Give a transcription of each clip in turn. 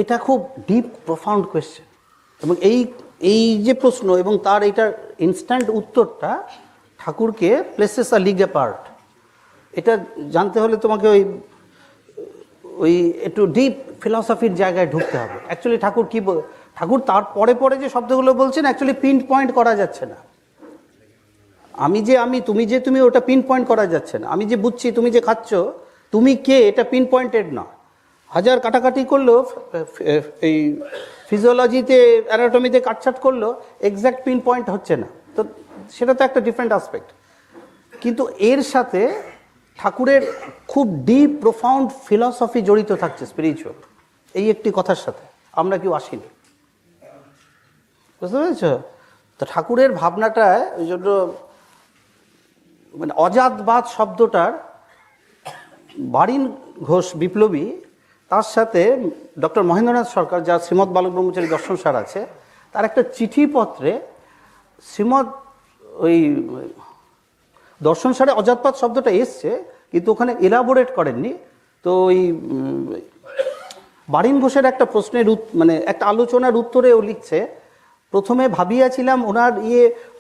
এটা খুব deep profound question, এবং এই যে প্রশ্ন এবং তার এইটার ইনস্ট্যান্ট উত্তরটা ঠাকুরকে প্লেসেস আ লিগ অ্যাপার্ট। এটা জানতে হলে তোমাকে ওই একটু ডিপ ফিলসফির জায়গায় ঢুকতে হবে। অ্যাকচুয়ালি ঠাকুর তার পরে পরে যে শব্দগুলো বলছেন অ্যাকচুয়ালি পিন পয়েন্ট করা যাচ্ছে না। তুমি ওটা পিন পয়েন্ট করা যাচ্ছে না। আমি যে বুঝছি, তুমি যে খাচ্ছ, তুমি কে, এটা পিন পয়েন্টেড না। হাজার কাটাকাটি করলেও, এই ফিজিওলজিতে অ্যানাটমিতে কাটছাট করলেও এক্স্যাক্ট পিন পয়েন্ট হচ্ছে না। তো সেটা তো একটা ডিফারেন্ট অ্যাসপেক্ট। কিন্তু এর সাথে ঠাকুরের খুব ডিপ প্রোফাউন্ড ফিলসফি জড়িত থাকছে, স্পিরিচুয়াল। এই একটি কথার সাথে আমরা কেউ আসিনি, বুঝতে পেরেছ? তো ঠাকুরের ভাবনাটায় ওই জন্য মানে অজাতবাদ শব্দটার বারিন ঘোষ বিপ্লবী, তার সাথে ডক্টর মহেন্দ্রনাথ সরকার, যার শ্রীমৎ বালক ব্রহ্মচারী দর্শনসার আছে, তার একটা চিঠিপত্রে ওই দর্শনসারে অজাতবাদ শব্দটা এসছে, কিন্তু ওখানে এলাবোরেট করেননি। তো ওই বারিন ঘোষের একটা প্রশ্নের মানে একটা আলোচনার উত্তরে ও লিখছে, প্রথমে ভাবিয়াছিলাম ওনার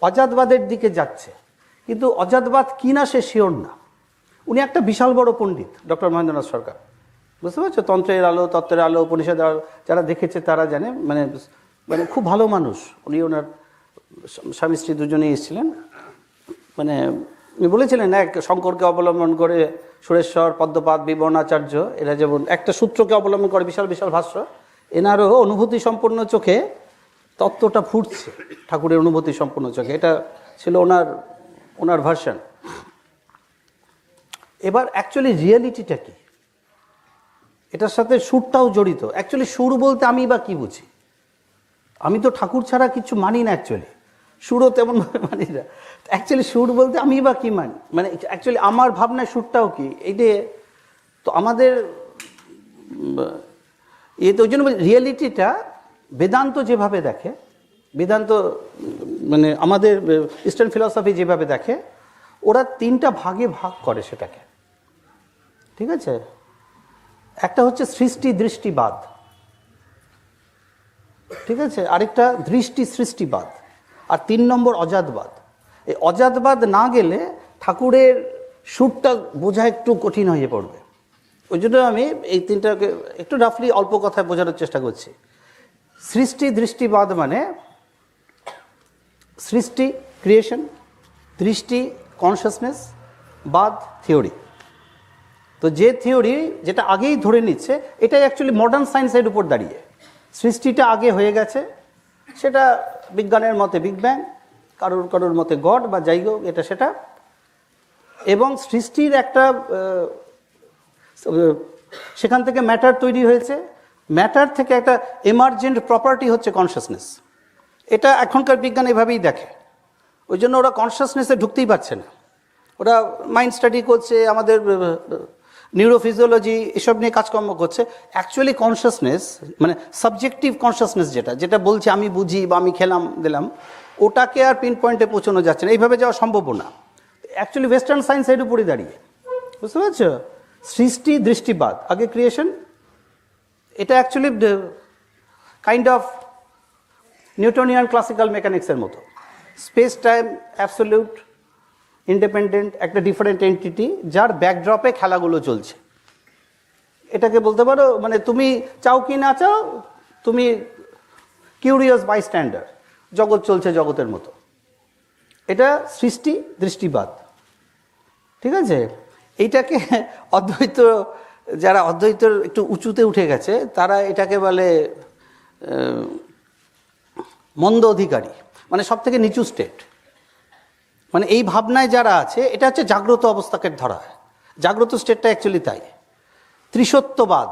অজাতবাদের দিকে যাচ্ছে, কিন্তু অজাতবাদ কি না সে শিওর না। উনি একটা বিশাল বড় পণ্ডিত, ডক্টর মহেন্দ্রনাথ সরকার, বুঝতে পারছো? তন্ত্রের আলো, তত্ত্বের আলো, উপনিষদের আলো যারা দেখেছে তারা জানে, মানে মানে খুব ভালো মানুষ উনি। ওনার স্বামী স্ত্রী দুজনেই এসেছিলেন। মানে উনি বলেছিলেন, এক শঙ্করকে অবলম্বন করে সুরেশ্বর, পদ্মপাদ, বিবর্ণাচার্য, এরা যেমন একটা সূত্রকে অবলম্বন করে বিশাল বিশাল ভাষ্য, এনারও অনুভূতি সম্পন্ন চোখে তত্ত্বটা ফুটছে, ঠাকুরের অনুভূতি সম্পন্ন চোখে। এটা ছিল ওনার ভার্সন। এবার অ্যাকচুয়ালি রিয়েলিটিটা কি, এটার সাথে সুরটাও জড়িত। অ্যাকচুয়ালি সুর বলতে আমি বা কি বুঝি? আমি তো ঠাকুর ছাড়া কিছু মানি না, অ্যাকচুয়ালি সুরও তেমন মানি না। অ্যাকচুয়ালি সুর বলতে আমি বা কি মানি, মানে অ্যাকচুয়ালি আমার ভাবনায় সুরটাও কি, এইটা তো আমাদের তো ওই জন্য রিয়েলিটিটা বেদান্ত যেভাবে দেখে, বেদান্ত মানে আমাদের ইস্টার্ন ফিলসফি যেভাবে দেখে, ওরা তিনটা ভাগে ভাগ করে সেটাকে, ঠিক আছে? একটা হচ্ছে সৃষ্টি দৃষ্টিবাদ, ঠিক আছে, আরেকটা দৃষ্টি সৃষ্টিবাদ, আর 3 নম্বর অজাতবাদ। এই অজাতবাদ না গেলে ঠাকুরের সুরটা বোঝা একটু কঠিন হয়ে পড়বে। ওই জন্য আমি এই তিনটাকে একটু রাফলি অল্প কথায় বোঝানোর চেষ্টা করছি। সৃষ্টি দৃষ্টিবাদ মানে সৃষ্টি ক্রিয়েশন, দৃষ্টি কনসিয়াসনেস, বাদ থিওরি। তো যে থিওরি যেটা আগেই ধরে নিচ্ছে, এটাই অ্যাকচুয়ালি মডার্ন সায়েন্সের উপর দাঁড়িয়ে। সৃষ্টিটা আগে হয়ে গেছে, সেটা বিজ্ঞানের মতে বিগ ব্যাং, কারোর মতে গড বা যাই হোক, এটা সেটা। এবং সৃষ্টির একটা সেখান থেকে ম্যাটার তৈরি হয়েছে, ম্যাটার থেকে একটা এমার্জেন্ট প্রপার্টি হচ্ছে কনসিয়াসনেস। এটা এখনকার বিজ্ঞান এভাবেই দেখে। ওই জন্য ওরা কনসিয়াসনেসে ঢুকতেই পারছে না। ওরা মাইন্ড স্টাডি করছে, আমাদের নিউরোফিজিওলজি এসব নিয়ে কাজকর্ম করছে। অ্যাকচুয়ালি কনসিয়াসনেস মানে সাবজেক্টিভ কনসিয়াসনেস, যেটা বলছে আমি বুঝি বা আমি খেলাম দিলাম, ওটাকে আর পিন পয়েন্টে পৌঁছানো যাচ্ছে না, এইভাবে যাওয়া সম্ভব না। অ্যাকচুয়ালি ওয়েস্টার্ন সায়েন্স এর উপরই দাঁড়িয়ে, বুঝতে পারছো? সৃষ্টি দৃষ্টিবাদ, আগে ক্রিয়েশন, এটা actually kind of Newtonian classical মেকানিক্সের মতো। স্পেস টাইম অ্যাবসলিউট ইন্ডিপেন্ডেন্ট একটা ডিফারেন্ট এন্টিটি, যার ব্যাকড্রপে খেলাগুলো চলছে। এটাকে বলতে পারো মানে তুমি চাও কি না চাও, তুমি কিউরিয়াস বাইস্ট্যান্ডার, জগৎ চলছে জগতের মতো। এটা সৃষ্টি দৃষ্টিবাদ, ঠিক আছে? এইটাকে অদ্বৈত, যারা অদ্বৈতের একটু উঁচুতে উঠে গেছে, তারা এটাকে বলে মন্দ অধিকারী, মানে সব থেকে নিচু স্টেট। মানে এই ভাবনায় যারা আছে, এটা হচ্ছে জাগ্রত অবস্থাকে ধরা হয়। জাগ্রত স্টেটটা অ্যাকচুয়ালি তাই। ত্রিসত্যবাদ,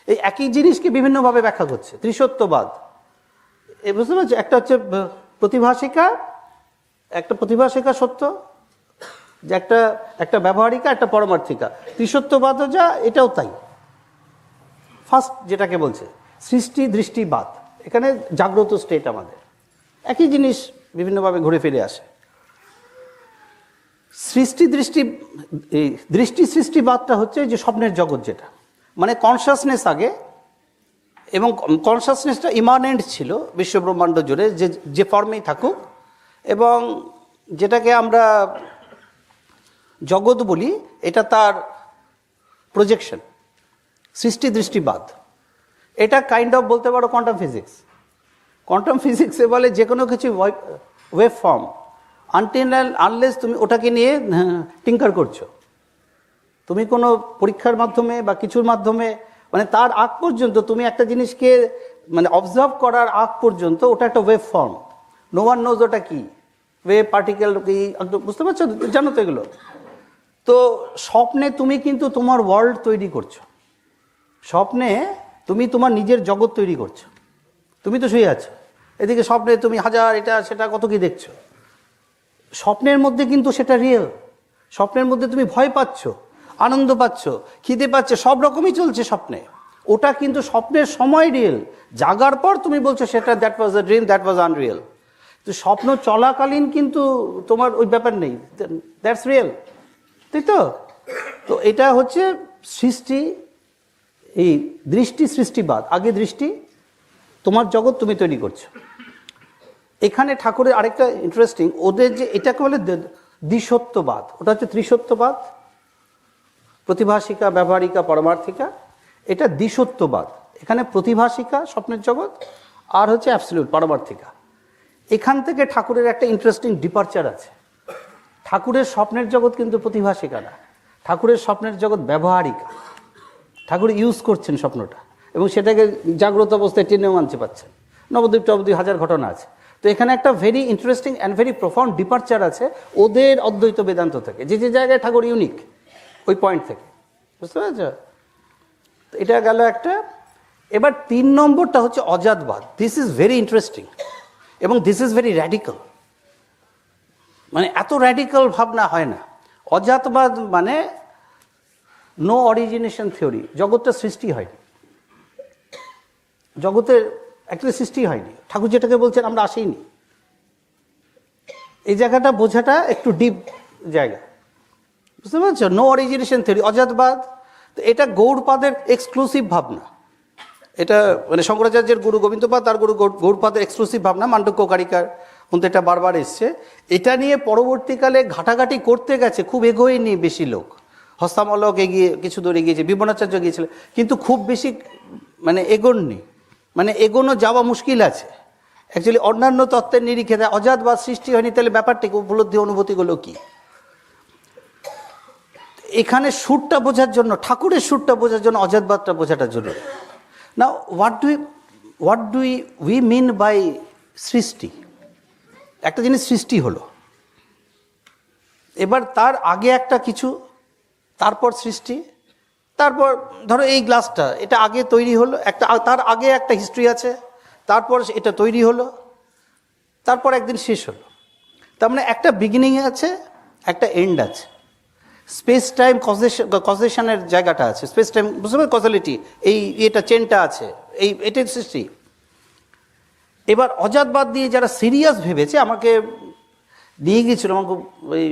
এই একই জিনিসকে বিভিন্নভাবে ব্যাখ্যা করছে। ত্রিসত্যবাদ, বুঝতে পারছো? একটা হচ্ছে প্রতিভাসিকা সত্য, যে একটা ব্যবহারিকা, একটা পরমার্থিকা। ত্রিসত্যবাদও যা, এটাও তাই। ফার্স্ট যেটাকে বলছে সৃষ্টি দৃষ্টিবাদ, এখানে জাগ্রত স্টেট আমাদের, একই জিনিস বিভিন্নভাবে ঘুরে ফিরে আসে। দৃষ্টি সৃষ্টিবাদটা হচ্ছে যে স্বপ্নের জগৎ, যেটা মানে কনসিয়াসনেস আগে এবং কনসাসনেসটা ইমানেন্ট ছিল বিশ্বব্রহ্মাণ্ড জুড়ে, যে ফর্মেই থাকুক, এবং যেটাকে আমরা জগৎ বলি এটা তার প্রজেকশন, সৃষ্টি দৃষ্টিবাদ। এটা কাইন্ড অফ বলতে পারো কোয়ান্টাম ফিজিক্স। কোয়ান্টাম ফিজিক্সে বলে যে কোনো কিছু ওয়েভ ফর্ম, আনটিল আনলেস তুমি ওটাকে নিয়ে টিঙ্কার করছো, তুমি কোনো পরীক্ষার মাধ্যমে বা কিছুর মাধ্যমে, মানে তার আগ পর্যন্ত তুমি একটা জিনিসকে মানে অবজার্ভ করার আগ পর্যন্ত ওটা একটা wave form. No one knows ওটা কি, ওয়েভ, পার্টিকেল কি, বুঝতে পারছো? জানো তো এগুলো। তো স্বপ্নে তুমি কিন্তু তোমার ওয়ার্ল্ড তৈরি করছো, স্বপ্নে তুমি তোমার নিজের জগৎ তৈরি করছো। তুমি তো শুয়ে আছো, এদিকে স্বপ্নে তুমি হাজার এটা সেটা কত কি দেখছো। স্বপ্নের মধ্যে কিন্তু সেটা রিয়েল। স্বপ্নের মধ্যে তুমি ভয় পাচ্ছ, আনন্দ পাচ্ছ, খিদে পাচ্ছে, সব রকমই চলছে স্বপ্নে। ওটা কিন্তু স্বপ্নের সময় রিয়েল, জাগার পর তুমি বলছো সেটা that was a dream, that was Unreal. তো স্বপ্ন চলাকালীন কিন্তু তোমার ওই ব্যাপার নেই, দ্যাটস রিয়েল, তাই তো? তো এটা হচ্ছে সৃষ্টি, এই দৃষ্টি সৃষ্টিবাদ। আগে দৃষ্টি, তোমার জগৎ তুমি তৈরি করছো। এখানে ঠাকুরের আরেকটা ইন্টারেস্টিং, ওদের যে এটাকে বলে দ্বিসত্যবাদ, ওটা হচ্ছে ত্রিসত্যবাদ, প্রতিভাসিকা, ব্যবহারিকা, পারমার্থিকা। এটা দ্বিসত্যবাদ। এখানে প্রতিভাসিকা স্বপ্নের জগৎ, আর হচ্ছে অ্যাবসলিউট পারমার্থিকা। এখান থেকে ঠাকুরের একটা ইন্টারেস্টিং ডিপারচার আছে। ঠাকুরের স্বপ্নের জগৎ কিন্তু প্রতিভাসিকা না, ঠাকুরের স্বপ্নের জগৎ ব্যবহারিকা। ঠাকুর ইউজ করছেন স্বপ্নটা এবং সেটাকে জাগ্রত অবস্থায় টেনেও আনতে পারছেন। নবদ্বীপ টবদ্বীপ হাজার ঘটনা আছে। তো এখানে একটা very interesting and very profound departure আছে ওদের অদ্বৈত বেদান্ত থেকে, যে জায়গায় ঠাকুর ইউনিক ওই পয়েন্ট থেকে, বুঝতে পেরেছ? এটা গেল একটা। এবার 3 নম্বরটা হচ্ছে অজাতবাদ। দিস ইজ ভেরি ইন্টারেস্টিং এবং দিস ইজ ভেরি র্যাডিক্যাল। মানে এত র্যাডিক্যাল ভাবনা হয় না। অজাতবাদ মানে নো অরিজিনেশন থিওরি, জগৎটা সৃষ্টি হয়নি, জগতের একটা সৃষ্টি হয়নি। ঠাকুর যেটাকে বলছেন আমরা আসিনি, এই জায়গাটা বোঝাটা একটু ডিপ জায়গা, বুঝতে পারছো? নো অরিজিনেশন থিওরি, অজাতবাদ। তো এটা গৌড়পাদের এক্সক্লুসিভ ভাবনা। এটা মানে শঙ্করাচার্যের গুরু গোবিন্দপাদ, তার গুরু গৌড়পাদের এক্সক্লুসিভ ভাবনা। মান্ডক্য কারিকার কিন্তু এটা বারবার এসছে। এটা নিয়ে পরবর্তীকালে ঘাটাঘাটি করতে গেছে, খুব এগোয়নি বেশি লোক। হস্তামলক এগিয়ে কিছু দূর এগিয়েছে, বিবনাচার্য গিয়েছিল, কিন্তু খুব বেশি মানে এগোননি। মানে এগোনো যাওয়া মুশকিল আছে অ্যাকচুয়ালি। অন্যান্য তত্ত্বের নিরিখে অজাতবাদ সৃষ্টি হয়নি, তাহলে ব্যাপারটাকে উপলব্ধি অনুভূতিগুলো কি? এখানে সুরটা বোঝার জন্য, ঠাকুরের সুরটা বোঝার জন্য অজাতবাদটা বোঝাটা জরুরি। না, what do we mean by সৃষ্টি? একটা জিনিস সৃষ্টি হলো, এবার তার আগে একটা কিছু, তারপর সৃষ্টি, তারপর ধরো এই গ্লাসটা, এটা আগে তৈরি হলো, একটা তার আগে একটা হিস্ট্রি আছে, তারপর এটা তৈরি হলো, তারপর একদিন শেষ হলো। তার মানে একটা বিগিনিং আছে, একটা এন্ড আছে। স্পেস টাইম কজেশনের জায়গাটা আছে, স্পেস টাইম, বুঝতে পারো? কজালিটি, এই এটা চেনটা আছে, এটাই সৃষ্টি। এবার অজাতবাদ দিয়ে যারা সিরিয়াস ভেবেছে, আমাকে নিয়ে গিয়েছিল আমাকে ওই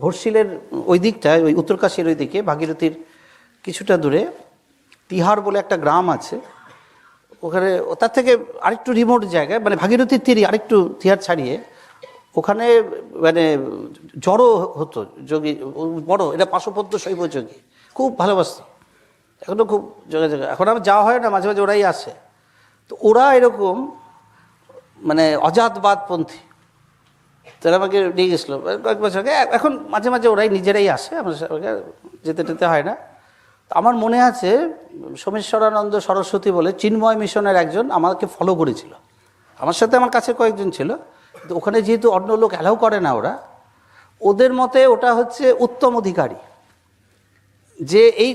হর্ষিলের ওই দিকটায়, ওই উত্তরকাশীর ওই দিকে, ভাগীরথীর কিছুটা দূরে তিহার বলে একটা গ্রাম আছে, ওখানে তার থেকে আরেকটু রিমোট জায়গায়, মানে ভাগীরথীর তীরে আরেকটু তিহার ছাড়িয়ে, ওখানে মানে জড়ো হতো যোগী বড়, এটা পাশপদ্য শৈব যোগী, খুব ভালোবাসত, এখনও খুব যোগাযোগ। এখন আমার যাওয়া হয় না, মাঝে মাঝে ওরাই আসে। তো ওরা এরকম মানে অজাতবাদপন্থী, তারা আমাকে নিয়ে গেছিলো কয়েক বছর আগে। এখন মাঝে মাঝে ওরাই নিজেরাই আসে, আমার সঙ্গে যেতে টেতে হয় না। আমার মনে আছে সোমেশ্বরানন্দ সরস্বতী বলে চিন্ময় মিশনের একজন আমাকে ফলো করেছিল, আমার সাথে আমার কাছে কয়েকজন ছিল। তো ওখানে যেহেতু অন্য লোক অ্যালাউ করে না, ওদের মতে ওটা হচ্ছে উত্তম অধিকারী, যে এই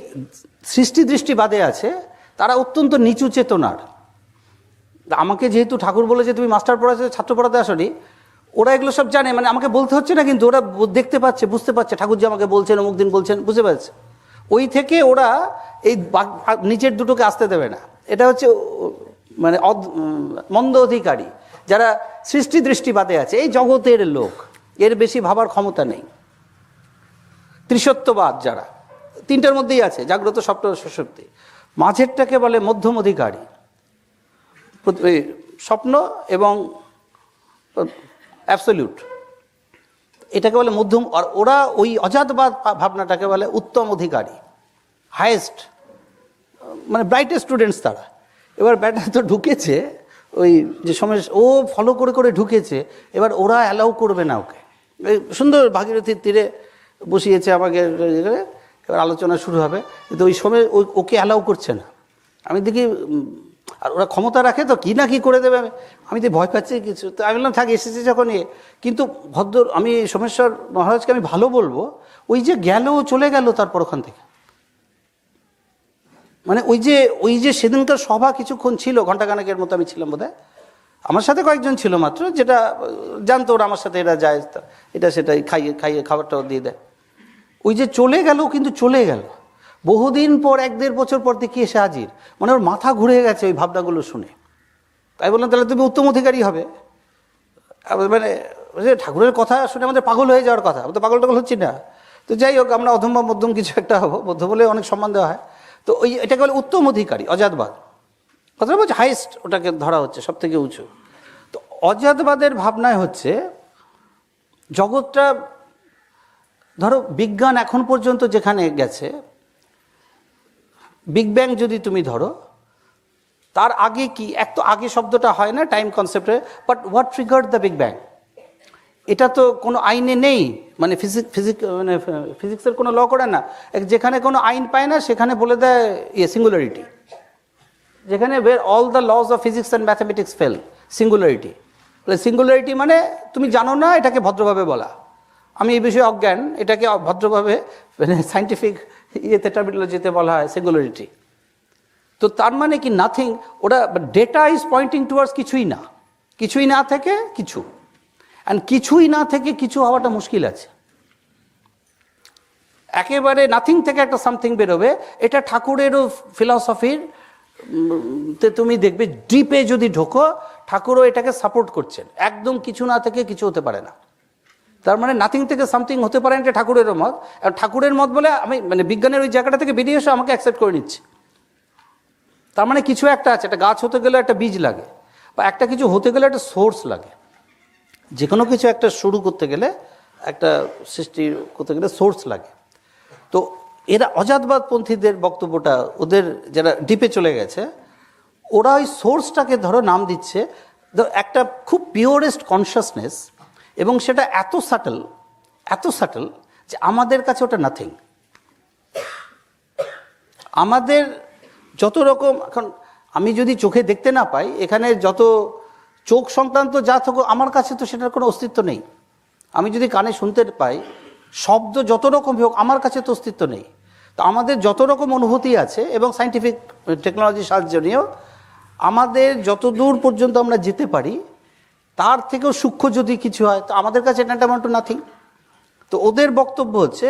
সৃষ্টি দৃষ্টিবাদে আছে, তারা অত্যন্ত নিচু চেতনার। আমাকে যেহেতু ঠাকুর বলে যে তুমি মাস্টার পড়াতে ছাত্র পড়াতে আসনি, ওরা এগুলো সব জানে, মানে আমাকে বলতে হচ্ছে না, কিন্তু ওরা দেখতে পাচ্ছে, বুঝতে পারছে ঠাকুর যে আমাকে বলছেন, অমুক দিন বলছেন, বুঝতে পারছে। ওই থেকে ওরা এই নিচের দুটোকে আসতে দেবে না। এটা হচ্ছে মানে মন্দ অধিকারী, যারা সৃষ্টি দৃষ্টিবাদে আছে, এই জগতের লোক, এর বেশি ভাবার ক্ষমতা নেই। ত্রিসত্যবাদ যারা, তিনটার মধ্যেই আছে, জাগ্রত, স্বপ্ন, সুষুপ্তি। মাঝেরটাকে বলে মধ্যম অধিকারী, স্বপ্ন এবং অ্যাবসলিউট, এটাকে বলে মধ্যম। আর ওরা ওই অজাতবাদ ভাবনাটাকে বলে উত্তম অধিকারী, হায়েস্ট, মানে ব্রাইটেস্ট স্টুডেন্টস তারা। এবার ব্যাটা তো ঢুকেছে ওই যে সময়, ও ফলো করে করে ঢুকেছে, এবার ওরা অ্যালাউ করবে না ওকে। এই সুন্দর ভাগীরথীর তীরে বসিয়েছে আমাকে, এবার আলোচনা শুরু হবে, কিন্তু ওই সময় ওকে অ্যালাউ করছে না। আমি দেখি, আর ওরা ক্ষমতা রাখে তো কী না কী করে দেবে, আমি তো ভয় পাচ্ছি কিছু। তো আমি বললাম থাক, এসেছে যখন কিন্তু আমি সোমেশ্বর মহারাজকে আমি ভালো বলবো, ওই যে গেল চলে গেল তারপর ওখান থেকে, মানে ওই যে সেদিনকার সভা কিছুক্ষণ ছিল, ঘণ্টাখানেকের মতো আমি ছিলাম বোধহয়, আমার সাথে কয়েকজন ছিল মাত্র, যেটা জানতো ওরা আমার সাথে এরা যায়, এটা সেটাই খাইয়ে খাবারটাও দিয়ে দেয়। ওই যে চলে গেল, কিন্তু চলে গেল বহুদিন পর, 1-1.5 বছর পর দেখি এসে হাজির, মানে ওর মাথা ঘুরে গেছে ওই ভাবনাগুলো শুনে। তাই বললাম তাহলে তুমি উত্তম অধিকারী হবে। মানে ঠাকুরের কথা শুনে আমাদের পাগল হয়ে যাওয়ার কথা, আমি তো পাগল টাগল হচ্ছি না। তো যাই হোক, আমরা অধম বা মধ্যম কিছু একটা হবো, মধ্য বলে অনেক সম্মান দেওয়া হয়। তো এটাকে বলে উত্তম অধিকারী, অজাতবাদ, কথাটা বলছে হাইয়েস্ট, ওটাকে ধরা হচ্ছে সব থেকে উঁচু। তো অজাতবাদের ভাবনায় হচ্ছে জগৎটা, ধরো বিজ্ঞান এখন পর্যন্ত যেখানে গেছে, বিগ ব্যাং যদি তুমি ধরো, তার আগে কি, এক তো আগে শব্দটা হয় না টাইম কনসেপ্টে, but what triggered the big bang, এটা তো কোনো আইনে নেই, মানে ফিজিক্সের কোনো ল করে না, যেখানে কোনো আইন পায় না সেখানে বলে দেয় সিঙ্গুলারিটি, যেখানে where all the laws of physics and mathematics fail, singularity. Singularity মানে তুমি জানো না, এটাকে ভদ্রভাবে বলা, আমি এই বিষয়ে অজ্ঞান, এটাকে ভদ্রভাবে মানে সায়েন্টিফিক টার্মিনোলজিতে বলা হয় সিঙ্গুলারিটি। তো তার মানে কি নাথিং, ওটা ডেটা ইজ পয়েন্টিং টুয়ার্ডস কিছুই না থেকে কিছু, অ্যান্ড কিছুই না থেকে কিছু হওয়াটা মুশকিল আছে। একেবারে নাথিং থেকে একটা সামথিং বেরোবে, এটা ঠাকুরেরও ফিলসফির তুমি দেখবে, ডিপে যদি ঢোকো ঠাকুরও এটাকে সাপোর্ট করছেন, একদম কিছু না থেকে কিছু হতে পারে না। তার মানে নাথিং থেকে সামথিং হতে পারে, এটা ঠাকুরেরও মত। আর ঠাকুরের মত বলে আমি মানে বিজ্ঞানের ওই জায়গাটা থেকে বেরিয়ে এসে আমাকে অ্যাকসেপ্ট করে নিচ্ছি। তার মানে কিছু একটা আছে, একটা গাছ হতে গেলে একটা বীজ লাগে, বা একটা কিছু হতে গেলে একটা সোর্স লাগে। যে কোনো কিছু একটা শুরু করতে গেলে, একটা সৃষ্টি করতে গেলে সোর্স লাগে। তো এরা অজাতবাদপন্থীদের বক্তব্যটা, ওদের যারা ডিপে চলে গেছে, ওরা ওই সোর্সটাকে ধরো নাম দিচ্ছে একটা খুব পিওরেস্ট কনসিয়াসনেস, এবং সেটা এত সাটল যে আমাদের কাছে ওটা নাথিং। আমাদের যত রকম, এখন আমি যদি চোখে দেখতে না পাই, এখানে যত চোখ সংক্রান্ত যা থাকুক, আমার কাছে তো সেটার কোনো অস্তিত্ব নেই। আমি যদি কানে শুনতে পাই, শব্দ যত রকম হোক, আমার কাছে তো অস্তিত্ব নেই। তো আমাদের যত রকম অনুভূতি আছে, এবং সায়েন্টিফিক টেকনোলজির সাহায্য নিয়েও আমাদের যত দূর পর্যন্ত আমরা যেতে পারি, তার থেকেও সূক্ষ্ম যদি কিছু হয়, তো আমাদের কাছে এটা অ্যামাউন্ট টু নাথিং। তো ওদের বক্তব্য হচ্ছে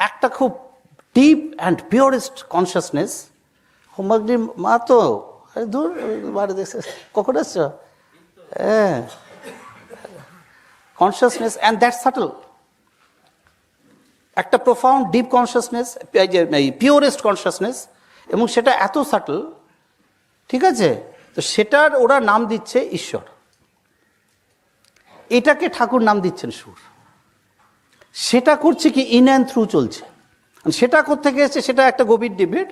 একটা খুব ডিপ অ্যান্ড পিওরেস্ট কনসিয়াসনেস। হোমওয়ার্কটির মা তো দূর বাড়ি দেখছে, কখন আসছ? হ্যাঁ, কনসিয়াসনেস অ্যান্ড দ্যাট সাটল, একটা profound deep consciousness, purest consciousness, এবং সেটা এত সাটল, ঠিক আছে? তো সেটার ওরা নাম দিচ্ছে ঈশ্বর, এটাকে ঠাকুর নাম দিচ্ছেন সুর। সেটা করছে কি ইন অ্যান্ড থ্রু চলছে, সেটা কোত্থেকে এসেছে সেটা একটা গভীর ডিবেট,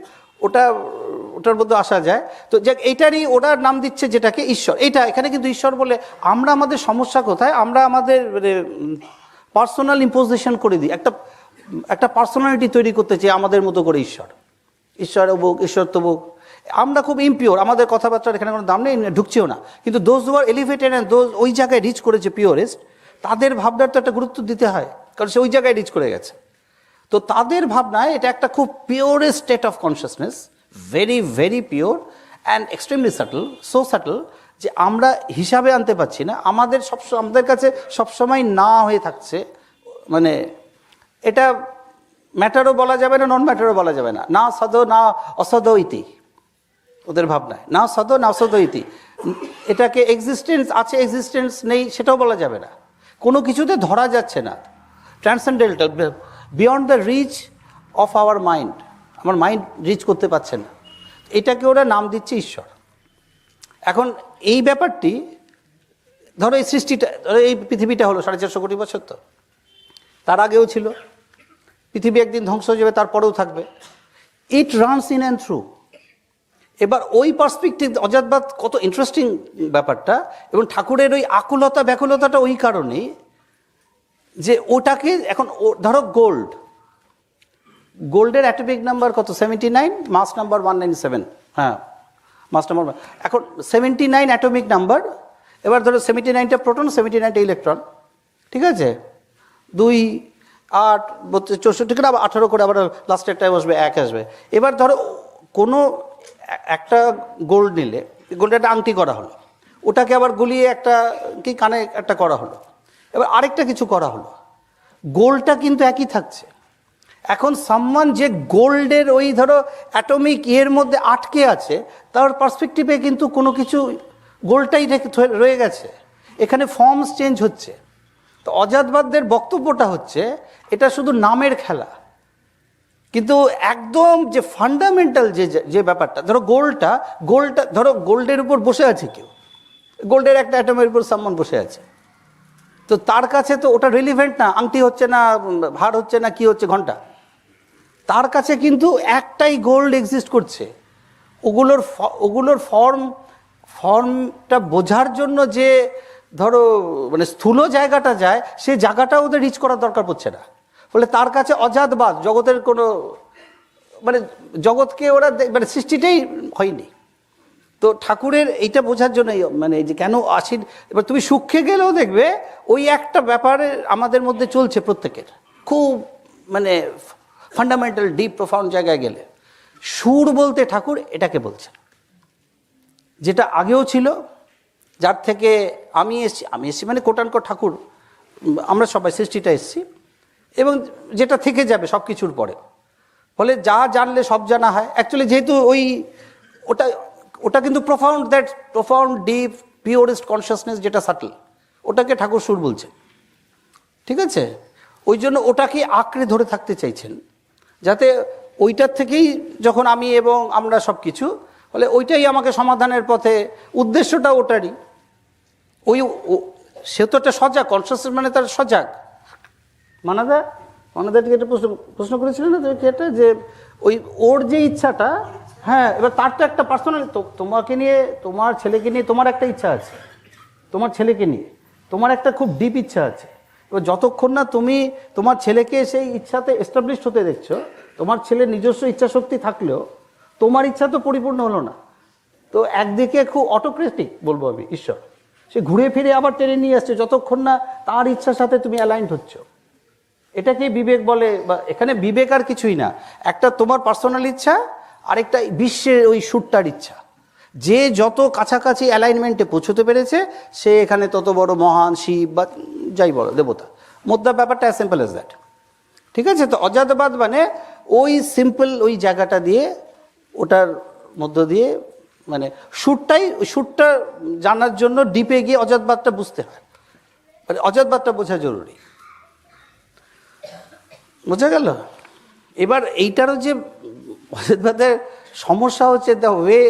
ওটার মধ্যে আসা যায়। তো যাক, এইটারই ওরা নাম দিচ্ছে যেটাকে ঈশ্বর। এইটা এখানে কিন্তু ঈশ্বর বলে, আমরা আমাদের সমস্যা কোথায়, আমরা আমাদের পার্সোনাল ইম্পোজিশন করে দিই, একটা পার্সোনালিটি তৈরি করতে চাই আমাদের মতো করে। ঈশ্বর বুক, ঈশ্বর তো বুক, আমরা খুব ইমপিওর, আমাদের কথাবার্তার এখানে কোনো দাম নেই, ঢুকছেও না। কিন্তু those who are elevated and those ওই জায়গায় রিচ করেছে পিওরেস্ট, তাদের ভাবনার তো একটা গুরুত্ব দিতে হয়, কারণ সে ওই জায়গায় রিচ করে গেছে। তো তাদের ভাবনায় এটা একটা খুব purest state of consciousness, very very pure and extremely subtle, so subtle যে আমরা হিসাবে আনতে পারছি না, আমাদের কাছে সবসময় না হয়ে থাকছে। মানে এটা ম্যাটারও বলা যাবে না, নন ম্যাটারও বলা যাবে না, না সদ না অসদ ইতি ওদের ভাবনায়, না সদ না অসদ ইতি। এটাকে এক্সিস্টেন্স আছে, এক্সিস্টেন্স নেই সেটাও বলা যাবে না, কোনো কিছুতে ধরা যাচ্ছে না, transcendental, beyond the reach of our mind, আমার মাইন্ড রিচ করতে পারছে না। এটাকে ওরা নাম দিচ্ছে ঈশ্বর। এখন এই ব্যাপারটি ধরো এই সৃষ্টিটা, ধরো এই পৃথিবীটা হলো 450 কোটি বছর, তো তার আগেও ছিল। পৃথিবী একদিন ধ্বংস হয়ে যাবে, তারপরেও থাকবে। ইট রানস ইন অ্যান্ড থ্রু। এবার ওই পার্সপেক্টিভ অজাতবাদ কত ইন্টারেস্টিং ব্যাপারটা, এবং ঠাকুরের ওই আকুলতা ব্যাকুলতাটা ওই কারণেই যে ওটাকে এখন ধরো গোল্ডের অ্যাটমিক নাম্বার কত? 79, মাস নাম্বার 197। হ্যাঁ, মাস নাম্বার। এখন 79 অ্যাটমিক নাম্বার। এবার ধরো 79টা প্রোটন, 79টা ইলেকট্রন, ঠিক আছে? 2, 8, 32, 64 করে আবার 18 করে, আবার লাস্টেরটায় বসবে 1 আসবে। এবার ধরো কোনো একটা গোল্ড নিলে, গোল্ডের একটা আংটি করা হলো, ওটাকে আবার গুলিয়ে একটা কি কানে একটা করা হলো, এবার আরেকটা কিছু করা হলো, গোল্ডটা কিন্তু একই থাকছে। এখন সামওয়ান যে গোল্ডের ওই ধরো অ্যাটমিক এর মধ্যে আটকে আছে, তার পার্সপেক্টিভে কিন্তু কোনো কিছু গোল্ডটাই রয়ে গেছে। এখানে ফর্মস চেঞ্জ হচ্ছে। তো অজাতবাদদের বক্তব্যটা হচ্ছে এটা শুধু নামের খেলা, কিন্তু একদম যে ফান্ডামেন্টাল যে ব্যাপারটা, ধরো গোল্ডটা ধরো গোল্ডের উপর বসে আছে কেউ, গোল্ডের একটা অ্যাটমের উপর সামওয়ান বসে আছে, তো তার কাছে তো ওটা রিলিভেন্ট না, আংটি হচ্ছে না, ভার হচ্ছে না, কি হচ্ছে, ঘন্টা। তার কাছে কিন্তু একটাই গোল্ড এক্সিস্ট করছে। ওগুলোর ফর্মটা বোঝার জন্য যে ধরো মানে স্থূল জায়গাটা যায়, সে জায়গাটা ওদের রিচ করার দরকার পড়ছে না। ফলে তার কাছে অজাতবাদ জগতের কোনো মানে জগৎকে ওরা মানে সৃষ্টিটাই হয়নি। তো ঠাকুরের এইটা বোঝার জন্যই মানে যে কেন আসির, এবার তুমি সূক্ষ্মে গেলেও দেখবে ওই একটা ব্যাপারে আমাদের মধ্যে চলছে প্রত্যেকের, খুব মানে ফান্ডামেন্টাল ডিপ প্রোফাউন্ড জায়গায় গেলে সুর বলতে ঠাকুর এটাকে বলছে, যেটা আগেও ছিল, যার থেকে আমি এসছি মানে কোটানকোট ঠাকুর, আমরা সবাই সৃষ্টিটা এসছি, এবং যেটা থেকে যাবে সব কিছুর পরে। ফলে যা জানলে সব জানা হয় অ্যাকচুয়ালি, যেহেতু ওই ওটা কিন্তু প্রোফাউন্ড ডিপ পিওরেস্ট কনসিয়াসনেস, যেটা সাটল, ওটাকে ঠাকুর সুর বলছে, ঠিক আছে? ওই জন্য ওটাকে আঁকড়ে ধরে থাকতে চাইছেন, যাতে ওইটার থেকেই যখন আমি এবং আমরা সব কিছু, ফলে ওইটাই আমাকে সমাধানের পথে, উদ্দেশ্যটা ওটারই। সে তো একটা সজাগ কনসিয়াসনেস, মানে তার সজাগ। মানাদাটিকে একটা প্রশ্ন করেছিলেন না এটা, যে ওই ওর যে ইচ্ছাটা, হ্যাঁ, এবার তার তো একটা পার্সোনাল, তোমাকে নিয়ে, তোমার ছেলেকে নিয়ে তোমার একটা ইচ্ছা আছে, তোমার ছেলেকে নিয়ে তোমার একটা খুব ডিপ ইচ্ছা আছে। এবার যতক্ষণ না তুমি তোমার ছেলেকে সেই ইচ্ছাতে এস্টাবলিশ হতে দেখছো, তোমার ছেলের নিজস্ব ইচ্ছা শক্তি থাকলেও তোমার ইচ্ছা তো পরিপূর্ণ হলো না। তো একদিকে খুব অটোক্রেটিক বলবো আমি ঈশ্বর, সে ঘুরে ফিরে আবার টেনে নিয়ে আসছে যতক্ষণ না তার ইচ্ছার সাথে তুমি অ্যালাইন্ড হচ্ছ। এটাকে বিবেক বলে, বা এখানে বিবেক আর কিছুই না, একটা তোমার পার্সোনাল ইচ্ছা, আরেকটা বিশ্বের ওই সুরটার ইচ্ছা। যে যত কাছাকাছি অ্যালাইনমেন্টে পৌঁছতে পেরেছে, সে এখানে তত বড় মহান শিব বা যাই বড় দেবতা। মোদ্দা ব্যাপারটা অ্যাজ সিম্পল অ্যাজ দ্যাট, ঠিক আছে? তো অজাতবাদ মানে ওই সিম্পল ওই জায়গাটা দিয়ে, ওটার মধ্য দিয়ে মানে সুরটা জানার জন্য ডিপে গিয়ে অজাতবাদটা বুঝতে হয়, মানে অজাতবাদটা বোঝা জরুরি। বোঝা গেল? এবার এইটারও যে অজাতবাদের সমস্যা হচ্ছে, দ্য ওয়ে,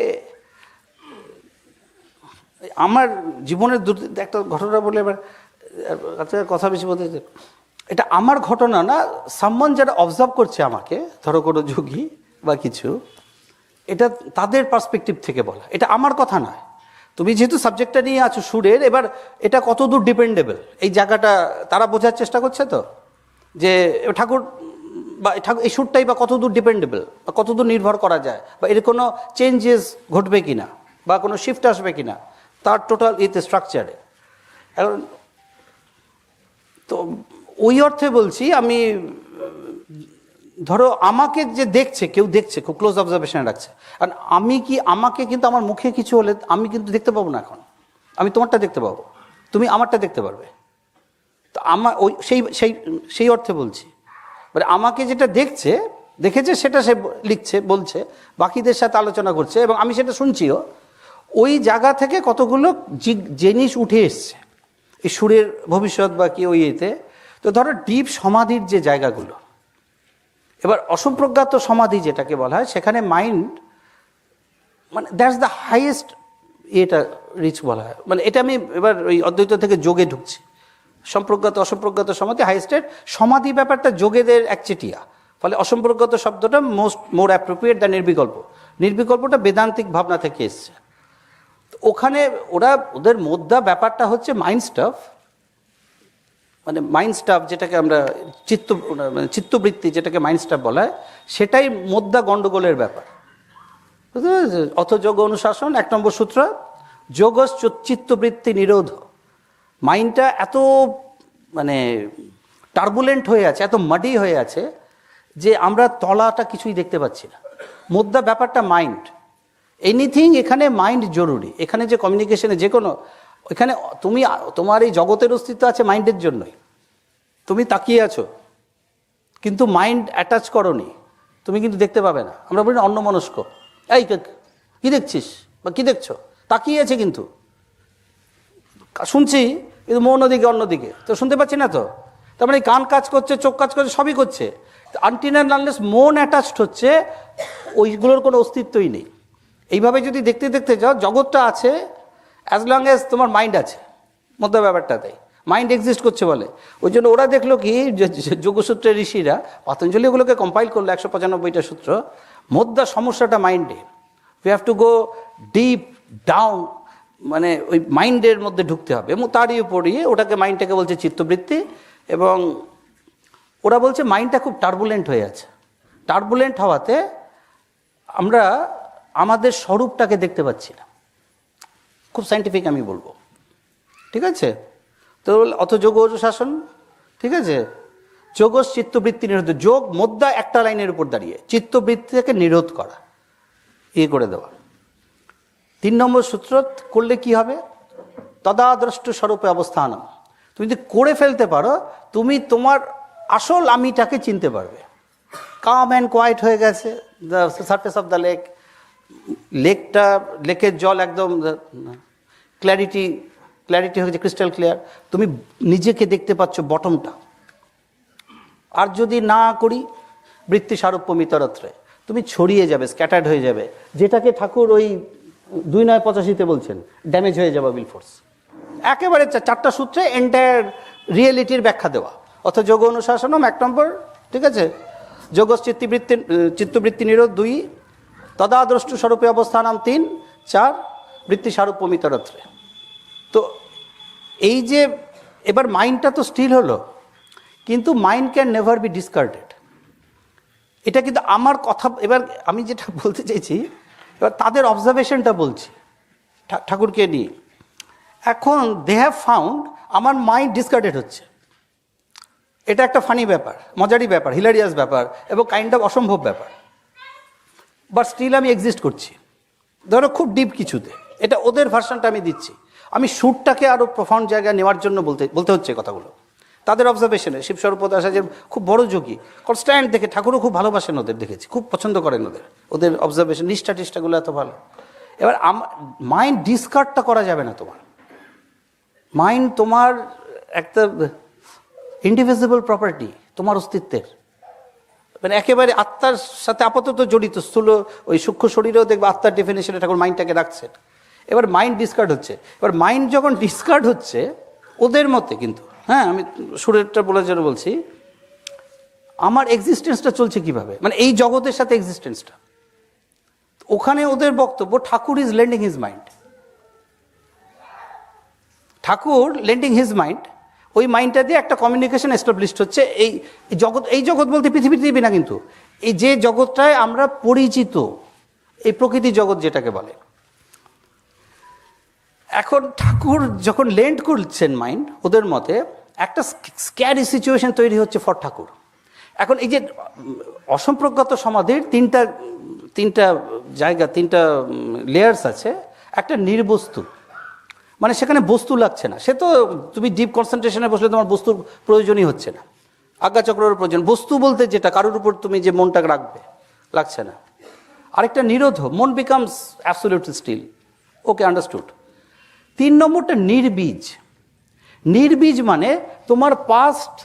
আমার জীবনের একটা ঘটনা বলে, এবার কথা বেশি বলতে, এটা আমার ঘটনা না, সামওয়ান যারা অবজার্ভ করছে আমাকে, ধরো কোনো যোগী বা কিছু, এটা তাদের পার্সপেক্টিভ থেকে বলা, এটা আমার কথা নয়। তুমি যেহেতু সাবজেক্টটা নিয়ে আছো সুরের, এবার এটা কতদূর ডিপেন্ডেবল এই জায়গাটা তারা বোঝার চেষ্টা করছে, তো যে ঠাকুর বা এই সুরটাই বা কতদূর ডিপেন্ডেবল, বা কতদূর নির্ভর করা যায়, বা এর কোনো চেঞ্জেস ঘটবে কিনা, বা কোনো শিফট আসবে কিনা তার টোটাল স্ট্রাকচারে। এখন তো ওই অর্থে বলছি আমি, ধরো আমাকে যে দেখছে, কেউ দেখছে, খুব ক্লোজ অবজারভেশনে রাখছে, আর আমাকে কিন্তু আমার মুখে কিছু হলে আমি কিন্তু দেখতে পাবো না। এখন আমি তোমারটা দেখতে পাবো, তুমি আমারটা দেখতে পারবে। তো আমার ওই সেই অর্থে বলছি, মানে আমাকে যেটা দেখেছে সেটা সে লিখছে, বলছে, বাকিদের সাথে আলোচনা করছে, এবং আমি সেটা শুনছিও। ওই জায়গা থেকে কতগুলো জিনিস উঠে এসছে এই সুরের ভবিষ্যৎ বা কি ওই এতে। তো ধরো ডিপ সমাধির যে জায়গাগুলো, এবার অসম্প্রজ্ঞাত সমাধি যেটাকে বলা হয়, সেখানে মাইন্ড মানে দ্যাটস দ্য হাইয়েস্ট এটা রিচ বলা হয়। মানে এটা আমি এবার ওই অদ্বৈত থেকে যোগে ঢুকছি। সম্প্রজ্ঞাত অসম্প্রজ্ঞাত সমাধি হাইয়েস্টের, সমাধি ব্যাপারটা যোগেদের একচেটিয়া, ফলে অসম্প্রজ্ঞাত শব্দটা মোর অ্যাপ্রোপ্রিয়েট দ্য নির্বিকল্প। নির্বিকল্পটা বেদান্তিক ভাবনা থেকে এসছে। ওখানে ওদের মোদ্দা ব্যাপারটা হচ্ছে মাইন্ড স্টাফ, মানে মাইন্ড স্টাফ যেটাকে আমরা চিত্তবৃত্তি যেটাকে মাইন্ড স্টাফ বলা হয়, সেটাই মোদ্দা গণ্ডগোলের ব্যাপার। বুঝতে পেরেছি? অথ যোগ অনুশাসন 1 নম্বর সূত্র, যোগ চিত্তবৃত্তি নিরোধ। মাইন্ডটা এত মানে টার্বুলেন্ট হয়ে আছে, এত মাডি হয়ে আছে যে আমরা তলাটা কিছুই দেখতে পাচ্ছি না। মোদ্দা ব্যাপারটা মাইন্ড, এনিথিং এখানে মাইন্ড জরুরি। এখানে যে কমিউনিকেশনে যে কোনো, এখানে তোমার এই জগতের অস্তিত্ব আছে মাইন্ডের জন্যই। তুমি তাকিয়ে আছো কিন্তু মাইন্ড অ্যাটাচ করোনি, তুমি কিন্তু দেখতে পাবে না। আমরা বলি অন্যমনস্ক, এই কী দেখছিস বা কী দেখছো, তাকিয়ে আছে কিন্তু শুনছি, কিন্তু মন অন্যদিকে তো শুনতে পাচ্ছি না। তো তার মানে কান কাজ করছে, চোখ কাজ করছে, সবই করছে, আনটিল অ্যান্ড আনলেস মন অ্যাটাচড হচ্ছে, ওইগুলোর কোনো অস্তিত্বই নেই। এইভাবে যদি দেখতে দেখতে যাও, জগৎটা আছে অ্যাজ লং অ্যাজ তোমার মাইন্ড আছে। মধ্যে ব্যাপারটাতে মাইন্ড এক্সিস্ট করছে বলে। ওই জন্য ওরা দেখলো কি, যোগসূত্রের ঋষিরা, পতঞ্জলি ওগুলোকে কম্পাইল করলো 195টা সূত্র। মধ্যা সমস্যাটা মাইন্ডে, we have to go deep down, মানে ওই মাইন্ডের মধ্যে ঢুকতে হবে। এবং তারই উপরিয়ে ওটাকে, মাইন্ডটাকে বলছে চিত্তবৃত্তি। এবং ওরা বলছে মাইন্ডটা খুব টার্বুলেন্ট হয়ে আছে। টার্বুলেন্ট হওয়াতে আমরা আমাদের স্বরূপটাকে দেখতে পাচ্ছি না। খুব সায়েন্টিফিক আমি বলবো, ঠিক আছে? তো অত যোগ শাসন, ঠিক আছে? যোগ চিত্তবৃত্তি নিরোধ। যোগ মোদ্দা একটা লাইনের উপর দাঁড়িয়ে, চিত্তবৃত্তিকে নিরোধ করা, করে দেওয়া। 3 নম্বর সূত্র করলে কি হবে? তদাদ্রষ্ট স্বরূপে অবস্থানম। তুমি যদি করে ফেলতে পারো, তুমি তোমার আসল আমিটাকে চিনতে পারবে। কাম অ্যান্ড কোয়াইট হয়ে গেছে দ্য সারফেস অফ দ্য লেকের জল একদম ক্ল্যারিটি হয়ে গেছে, ক্রিস্টাল ক্লিয়ার। তুমি নিজেকে দেখতে পাচ্ছ বটমটা। আর যদি না করি বৃত্তি সারূপ্য মিতরত্রে, তুমি ছড়িয়ে যাবে, স্ক্যাটার্ড হয়ে যাবে, যেটাকে ঠাকুর ওই 2:85 বলছেন, ড্যামেজ হয়ে যাবে উইল ফোর্স। একেবারে 4টা সূত্রে এন্টায়ার রিয়েলিটির ব্যাখ্যা দেওয়া। অর্থাৎ যোগ অনুশাসনম 1 নম্বর, ঠিক আছে? যোগ চিত্তবৃত্তি নিরোধ 2, তদাদ্রষ্টু স্বরূপে অবস্থানাম 3, 4 বৃত্তি সারূপ্য মিতরত্রে। তো এই যে এবার মাইন্ডটা তো স্টিল হলো, কিন্তু mind can never be discarded. এটা কিন্তু আমার কথা। এবার আমি যেটা বলতে চাইছি, এবার তাদের অবজারভেশনটা বলছি ঠাকুরকে নিয়ে। এখন দে হ্যাভ ফাউন্ড আমার মাইন্ড ডিসকার্ডেড হচ্ছে। এটা একটা ফানি ব্যাপার, মজারি ব্যাপার, হিলারিয়াস ব্যাপার, এবং কাইন্ড অফ অসম্ভব ব্যাপার। বাট স্টিল আমি এক্সিস্ট করছি, ধরো খুব ডিপ কিছুতে। এটা ওদের ভার্সনটা আমি দিচ্ছি। আমি সুরটাকে আরও প্রফাউন্ড জায়গায় নেওয়ার জন্য বলতে হচ্ছে কথাগুলো। তাদের অবজারভেশনে শিবস্বরূপ দাসাচার্য খুব বড় যোগী, কনস্ট্যান্ট দেখে, ঠাকুরও খুব ভালোবাসেন ওদের, দেখেছি, খুব পছন্দ করেন ওদের অবজারভেশন, নিষ্ঠাগুলো এত ভালো। এবার মাইন্ড ডিসকার্ডটা করা যাবে না। তোমার মাইন্ড তোমার একটা ইনডিভিজিবল প্রপার্টি, তোমার অস্তিত্বের, মানে একেবারে আত্মার সাথে আপাতত জড়িত। স্থূল ওই সূক্ষ্ম শরীরেও দেখবে আত্মার ডেফিনেশনে ঠাকুর মাইন্ডটাকে রাখছেন। এবার মাইন্ড ডিসকার্ড হচ্ছে। এবার মাইন্ড যখন ডিসকার্ড হচ্ছে ওদের মতে, কিন্তু হ্যাঁ, আমি সুরেরটা বলার জন্য বলছি, আমার এক্সিস্টেন্সটা চলছে কিভাবে, মানে এই জগতের সাথে এক্সিস্টেন্সটা। ওখানে ওদের বক্তব্য, Thakur is lending his mind. Thakur lending his mind, ওই মাইন্ডটা দিয়ে একটা কমিউনিকেশন এস্টাবলিশড হচ্ছে। এই জগৎ বলতে পৃথিবী না, কিন্তু এই যে জগৎটায় আমরা পরিচিত, এই প্রকৃতি জগৎ যেটাকে বলে। এখন ঠাকুর যখন লেন্ড করছেন মাইন্ড, ওদের মতে একটা স্ক্যারি সিচুয়েশন তৈরি হচ্ছে ফর ঠাকুর। এখন এই যে অসম্প্রজ্ঞাত সমাধির তিনটা জায়গা, 3টা লেয়ার্স আছে। একটা নির্বস্তু, মানে সেখানে বস্তু লাগছে না। সে তো তুমি ডিপ কনসেন্ট্রেশনে বসলে তোমার বস্তুর প্রয়োজনই হচ্ছে না, আজ্ঞাচক্রের প্রয়োজন। বস্তু বলতে যেটা কারোর উপর তুমি যে মনটা রাখবে, লাগছে না। আরেকটা নিরোধ, মন বিকামস অ্যাবসলিউটলি স্টিল। ওকে, আন্ডারস্টুড। 3 নম্বরটা নির্বীজ। নির্বীজ মানে তোমার পাস্ট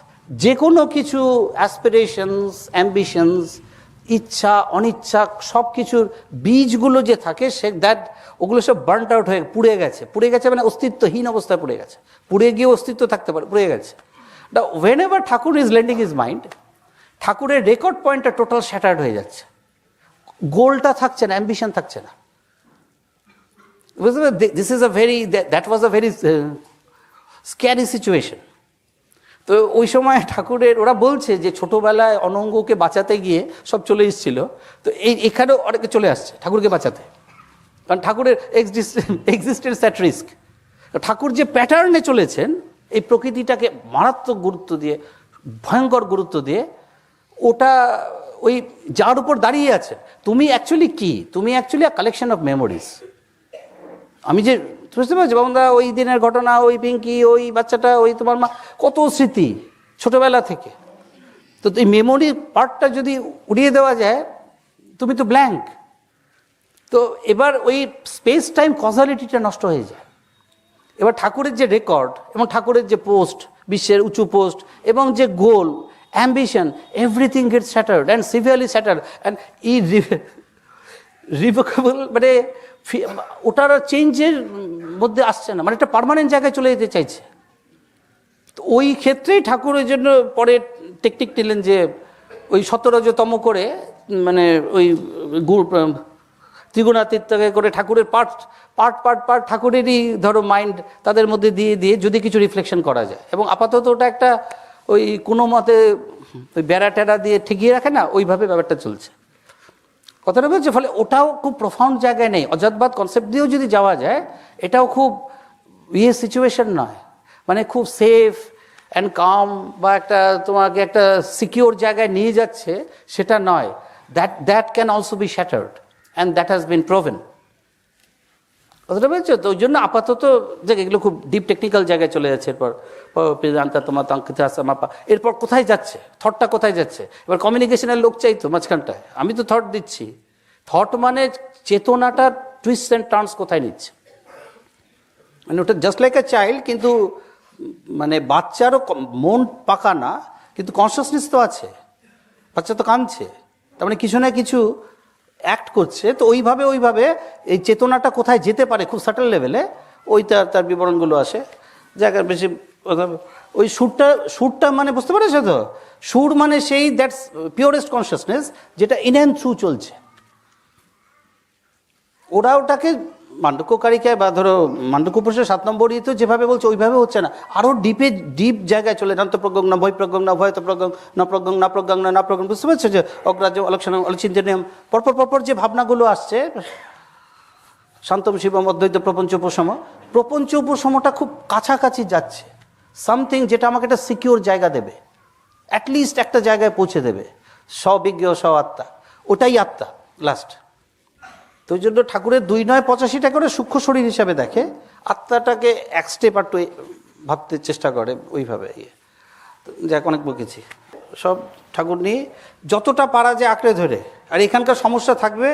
যে কোনো কিছু অ্যাসপিরেশনস, অ্যাম্বিশনস, ইচ্ছা অনিচ্ছা সব কিছুর বীজগুলো যে থাকে সে ওগুলো সব বার্নড আউট হয়ে পুড়ে গেছে মানে অস্তিত্বহীন অবস্থায় পুড়ে গেছে, পুড়ে গিয়ে অস্তিত্ব থাকতে পারে, পুড়ে গেছে। Whenever Thakur is lending his mind, ঠাকুরের রেকর্ড পয়েন্টটা টোটাল শ্যাটার্ড হয়ে যাচ্ছে, গোলটা থাকছে না, অ্যাম্বিশন থাকছে না। That was a very scary situation. তো ওই সময় ঠাকুরের ওরা বলছে যে ছোটবেলায় অনঙ্গকে বাঁচাতে গিয়ে সব চলে এসেছিল, তো এখানেও অনেকে চলে আসছে ঠাকুরকে বাঁচাতে, কারণ ঠাকুরের এক্সিস্টেন্স অ্যাট রিস্ক। ঠাকুর যে প্যাটার্নে চলেছেন এই প্রকৃতিটাকে মারাত্মক গুরুত্ব দিয়ে, ভয়ঙ্কর গুরুত্ব দিয়ে, ওটা ওই যার উপর দাঁড়িয়ে আছে তুমি অ্যাকচুয়ালি কি, তুমি অ্যাকচুয়ালি কালেকশন অফ মেমোরিজ। আমি যে বুঝতে পারছি বাবুদা, ওই দিনের ঘটনা, ওই পিঙ্কি, ওই বাচ্চাটা, ওই তোমার মা, কত স্মৃতি ছোটবেলা থেকে। তো এই মেমোরি পার্টটা যদি উড়িয়ে দেওয়া যায় তুমি তো ব্ল্যাঙ্ক। তো এবার ওই স্পেস টাইম কজালিটিটা নষ্ট হয়ে যায়। এবার ঠাকুরের যে রেকর্ড এবং ঠাকুরের যে পোস্ট, বিশ্বের উঁচু পোস্ট এবং যে goal, ambition, everything gets shattered and severely shattered and revocable, মানে ওটার চেঞ্জের মধ্যে আসছে না, মানে একটা পার্মানেন্ট জায়গায় চলে যেতে চাইছে। তো ওই ক্ষেত্রেই ঠাকুর ওই জন্য পরে টেকনিক নিলেন যে ওই 17তম করে, মানে ওই ত্রিগুণাতীতকে করে ঠাকুরের পার্ট ঠাকুরেরই ধরো মাইন্ড তাদের মধ্যে দিয়ে দিয়ে যদি কিছু রিফ্লেকশন করা যায়। এবং আপাতত ওটা একটা ওই কোনো মতে ওই বেড়া টেরা দিয়ে ঠেকিয়ে রাখে না, ওইভাবে ব্যাপারটা চলছে। কথাটা বলছে, ফলে ওটাও খুব প্রফাউন্ড জায়গায় নেই। অজাতবাদ কনসেপ্ট দিয়েও যদি যাওয়া যায় এটাও খুব সিচুয়েশন নয়, মানে খুব সেফ অ্যান্ড কাম বা একটা তোমাকে একটা সিকিওর জায়গায় নিয়ে যাচ্ছে সেটা নয়। That can also be shattered and that has been proven. কথাটা বলছো? তো ওই জন্য আপাতত যে এগুলো খুব ডিপ টেকনিক্যাল জায়গায় চলে যাচ্ছে। এরপর কোথায় যাচ্ছে থটটা, কোথায় যাচ্ছে? এবার কমিউনিকেশনের লোক চাই তো মাঝখানটায়, আমি তো থট দিচ্ছি, থট মানে চেতনাটা টুইস্ট অ্যান্ড টার্নস কোথায় নিচ্ছে, মানে ওটা জাস্ট লাইক এ চাইল্ড, কিন্তু মানে বাচ্চারও মন পাকা না, কিন্তু কনসিয়াসনেস তো আছে, বাচ্চা তো কাঁদছে, তার মানে কিছু না কিছু অ্যাক্ট করছে। তো ওইভাবে এই চেতনাটা কোথায় যেতে পারে খুব সাটেল লেভেলে, ওইটা তার বিবরণগুলো আসে। জায়গার বেশি ওই সুরটা মানে বুঝতে পারছো তো, সুর মানে সেই দ্যাটস পিওরেস্ট কনসিয়াসনেস যেটা ইন অ্যান্ড থ্রু চলছে। ওরা ওটাকে মান্ডক্যকারিকায় বা ধরো মান্ডক্যপুরুষের 7 নম্বর তো যেভাবে বলছে ওইভাবে হচ্ছে না, আরও ডিপ জায়গায় চলে। নান্ত প্রজ্ঞং না ভয় প্রজ্ঞং না ভয়ত প্রজ্ঞং না প্রজ্ঞং না প্রজ্ঞং না প্রজ্ঞং, বুঝতে পারছো? যে অগ্রাহ্য অলক্ষণ অলচিন্তনীয়ম, পরপর যে ভাবনাগুলো আসছে, শান্তম শিবম অদ্বৈত প্রপঞ্চ উপশমটা খুব কাছাকাছি যাচ্ছে। সামথিং যেটা আমাকে একটা সিকিউর জায়গা দেবে, অ্যাটলিস্ট একটা জায়গায় পৌঁছে দেবে, স্ববিজ্ঞ আত্মা, ওটাই আত্মা লাস্ট। তো ওই জন্য ঠাকুরের 2.85টা করে সূক্ষ্ম শরীর হিসাবে দেখে, আত্মাটাকে এক স্টেপ আর ভাবতে চেষ্টা করে ওইভাবে। যাক, অনেক বকেছি, সব ঠাকুর নিয়ে যতটা পারা যায় আঁকড়ে ধরে। আর এখানকার সমস্যা থাকবে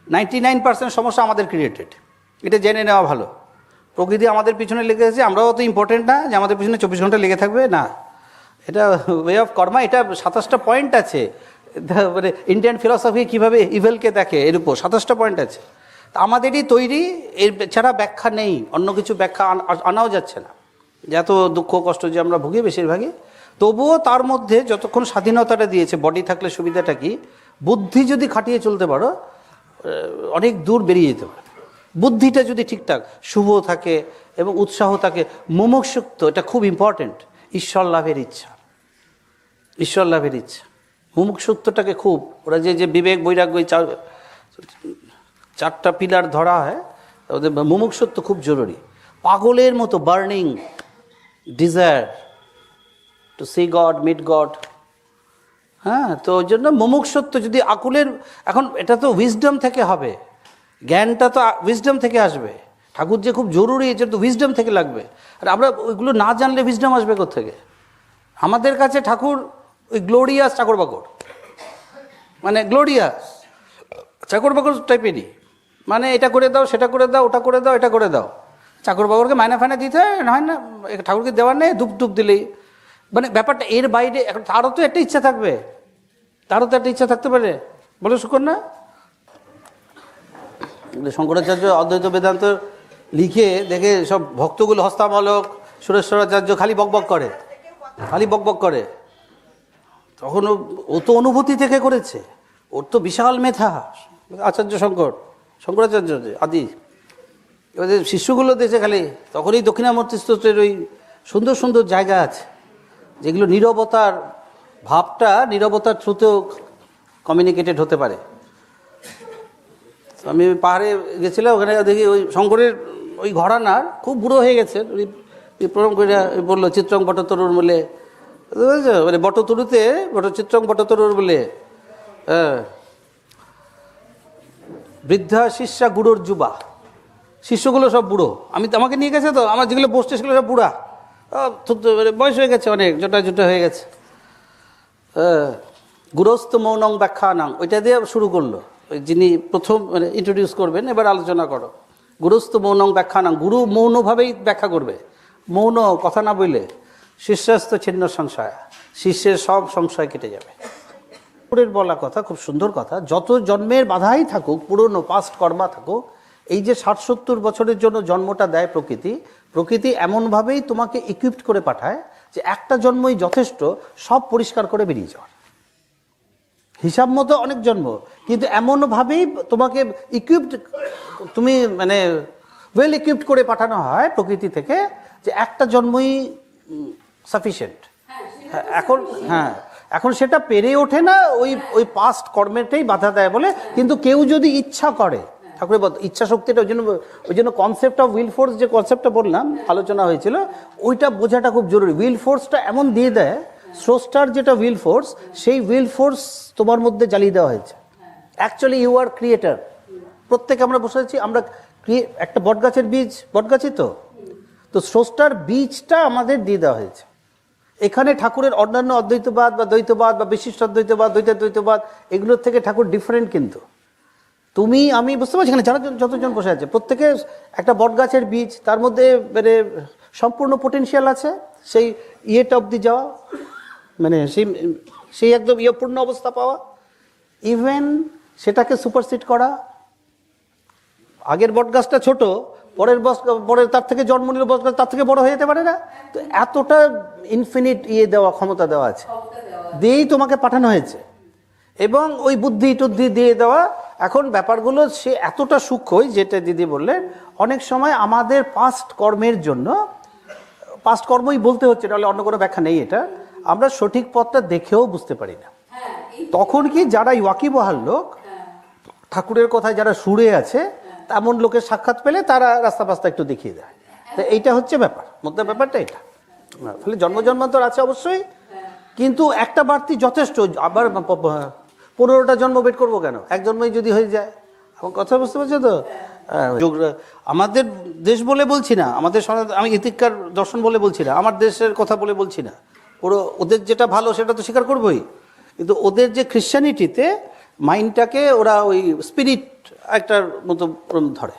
99% সমস্যা আমাদের ক্রিয়েটেড, এটা জেনে নেওয়া ভালো। প্রকৃতি আমাদের পিছনে লেগে আছে, আমরাও অত ইম্পর্টেন্ট না যে আমাদের পিছনে 24 ঘন্টা লেগে থাকবে, না। এটা ওয়ে অফ কর্মা, এটা 27টা পয়েন্ট আছে। মানে ইন্ডিয়ান ফিলসফি কীভাবে ইভেলকে দেখে এর উপর 27টা পয়েন্ট আছে। তা আমাদেরই তৈরি, এর ছাড়া ব্যাখ্যা নেই, অন্য কিছু ব্যাখ্যা আনাও যাচ্ছে না। এত দুঃখ কষ্ট যে আমরা ভুগি বেশিরভাগই, তবুও তার মধ্যে যতক্ষণ স্বাধীনতাটা দিয়েছে, বডি থাকলে সুবিধাটা কি, বুদ্ধি যদি খাটিয়ে চলতে পারো অনেক দূর বেরিয়ে যেতে পারে। বুদ্ধিটা যদি ঠিকঠাক শুভ থাকে এবং উৎসাহ থাকে, মুমুক্ষুত্ব, এটা খুব ইম্পর্টেন্ট। ঈশ্বর লাভের ইচ্ছা, মুমুক্ষুত্বটাকে খুব, ওরা যে বিবেক বৈরাগ্য 4টা পিলার ধরা হয়, ওদের মুমুক্ষুত্ব খুব জরুরি। পাগলের মতো burning desire to see God, meet God. হ্যাঁ, তো ওই জন্য মুমুক্ষুত্ব যদি আকুলের, এখন এটা তো উইজডম থেকে হবে, জ্ঞানটা তো উইজডম থেকে আসবে। ঠাকুর যে খুব জরুরি, এটা তো উইজডম থেকে লাগবে। আর আমরা ওইগুলো না জানলে উইজডম আসবে কোত্থেকে? আমাদের কাছে ঠাকুর ওই গ্লোরিয়াস চাকর বাকর, মানে গ্লোরিয়াস চাকর বাকর টাইপেরই, মানে এটা করে দাও, সেটা করে দাও, ওটা করে দাও, এটা করে দাও। চাকর বাকরকে মায়না ফায়না দিতে হয় না, ঠাকুরকে দেওয়ার নেই, ধূপ দিলেই, মানে ব্যাপারটা এর বাইরে। এখন তারও তো একটা ইচ্ছা থাকবে, তারও তো একটা ইচ্ছা থাকতে পারে, বলো সুকন্যা? শঙ্করাচার্য অদ্বৈত বেদান্ত লিখে দেখে সব ভক্তগুলো হস্তামলক সুরেশ্বরাচার্য খালি বকবক করে, তখন ও তো অনুভূতি থেকে করেছে, ওর তো বিশাল মেধা আচার্য শঙ্করাচার্য আদি। এবার শিষ্যগুলো দেশে খালি তখনই দক্ষিণামূর্তি স্তোত্রের ওই সুন্দর সুন্দর জায়গা আছে যেগুলো নীরবতার ভাবটা নীরবতার থ্রুতেও কমিউনিকেটেড হতে পারে। আমি পাহাড়ে গেছিলাম, ওখানে দেখি ওই শঙ্করের ওই ঘরানার খুব বুড়ো হয়ে গেছে, উনি প্রণাম করে বললো চিত্রং বটতরুর বলে, মানে বটতরুতে চিত্রং বটতরুর বলে, বৃদ্ধা শিষ্যা গুড়োর যুবা, শিষ্যগুলো সব বুড়ো। আমাকে নিয়ে গেছে তো, আমার যেগুলো বসছে সেগুলো সব বুড়া, বয়স হয়ে গেছে, অনেক জোটা হয়ে গেছে। গুরস্থ মৌনং ব্যাখ্যা নাং, ওইটা দিয়ে শুরু করলো। ওই যিনি প্রথম মানে ইন্ট্রোডিউস করবেন, এবার আলোচনা করো। গুরস্থ মৌনং ব্যাখ্যা নাং, গুরু মৌনভাবেই ব্যাখ্যা করবে, মৌন কথা না বললে। শিষ্যস্ত ছিন্ন সংশয়, শিষ্যের সব সংশয় কেটে যাবে। বলা কথা খুব সুন্দর কথা, যত জন্মের বাধাই থাকুক, পুরনো পাস্ট কর্মা থাকুক, এই যে 60-70 বছরের জন্য জন্মটা দেয় প্রকৃতি এমনভাবেই তোমাকে ইকুইপড করে পাঠায় যে একটা জন্মই যথেষ্ট সব পরিষ্কার করে বেরিয়ে যাওয়ার। হিসাব মতো অনেক জন্ম, কিন্তু এমনভাবেই তোমাকে ইকুইপড, তুমি মানে ওয়েল ইকুইপড করে পাঠানো হয় প্রকৃতি থেকে যে একটা জন্মই সাফিসিয়েন্ট। এখন সেটা পেরে ওঠে না, ওই পাস্ট কর্মেরটাই বাধা দেয় বলে। কিন্তু কেউ যদি ইচ্ছা করে, ঠাকুরের ইচ্ছা শক্তিটা, ওই জন্য কনসেপ্ট অফ উইল ফোর্স, যে কনসেপ্টটা বললাম আলোচনা হয়েছিল, ওইটা বোঝাটা খুব জরুরি। উইল ফোর্সটা এমন দিয়ে দেয়, স্রষ্টার যেটা উইল ফোর্স, সেই উইল ফোর্স তোমার মধ্যে জ্বালিয়ে দেওয়া হয়েছে। Actually you are creator. প্রত্যেকে আমরা বসে আছি, আমরা একটা বটগাছের বীজ, বটগাছই তো স্রষ্টার বীজটা আমাদের দিয়ে দেওয়া হয়েছে। এখানে ঠাকুরের অন্যান্য অদ্বৈতবাদ বা দ্বৈতবাদ বা বিশিষ্ট অদ্বৈতবাদ, দ্বৈতবাদ, এগুলোর থেকে ঠাকুর ডিফারেন্ট। কিন্তু তুমি আমি বুঝতে পারছি, এখানে যারা যতজন বসে আছে প্রত্যেকে একটা বটগাছের বীজ, তার মধ্যে মানে সম্পূর্ণ পোটেনশিয়াল আছে সেই ইয়েটা অবধি যাওয়া, মানে সেই একদম পূর্ণ অবস্থা পাওয়া, ইভেন সেটাকে সুপারসিড করা। আগের বটগাছটা ছোট, পরের তার থেকে জন্ম নিল বটগাছ, তার থেকে বড় হয়ে যেতে পারে না? তো এতটা ইনফিনিট দেওয়া ক্ষমতা দেওয়া আছে, দিয়েই তোমাকে পাঠানো হয়েছে। এবং ওই বুদ্ধি টুদ্ধি দিয়ে দেওয়া। এখন ব্যাপারগুলো সে এতটা সূক্ষ্ম, যেটা দিদি বললেন, অনেক সময় আমাদের পাস্ট কর্মের জন্য, পাস্ট কর্মই বলতে হচ্ছে, তাহলে অন্য কোনো ব্যাখ্যা নেই, এটা আমরা সঠিক পথটা দেখেও বুঝতে পারি না। তখন কি যারা ওয়াকিবহাল লোক, ঠাকুরের কথায় যারা সুরে আছে, তেমন লোকের সাক্ষাৎ পেলে তারা রাস্তা পাস্তা একটু দেখিয়ে দেয়। তো এইটা হচ্ছে ব্যাপারটা এটা। ফলে জন্মান্তর আছে অবশ্যই, কিন্তু একটা বাড়তি যথেষ্ট। আবার 15টা জন্ম বের করবো কেন? এক জন্মই যদি হয়ে যায়। আমার কথা বুঝতে পারছো তো? আমাদের দেশ বলে বলছি না, আমি ইতিকার দর্শন বলে বলছি না, আমার দেশের কথা বলে বলছি না। ওদের যেটা ভালো সেটা তো স্বীকার করবোই, কিন্তু ওদের যে খ্রিশ্চানিটিতে মাইন্ডটাকে ওরা ওই স্পিরিট একটার মতো ধরে,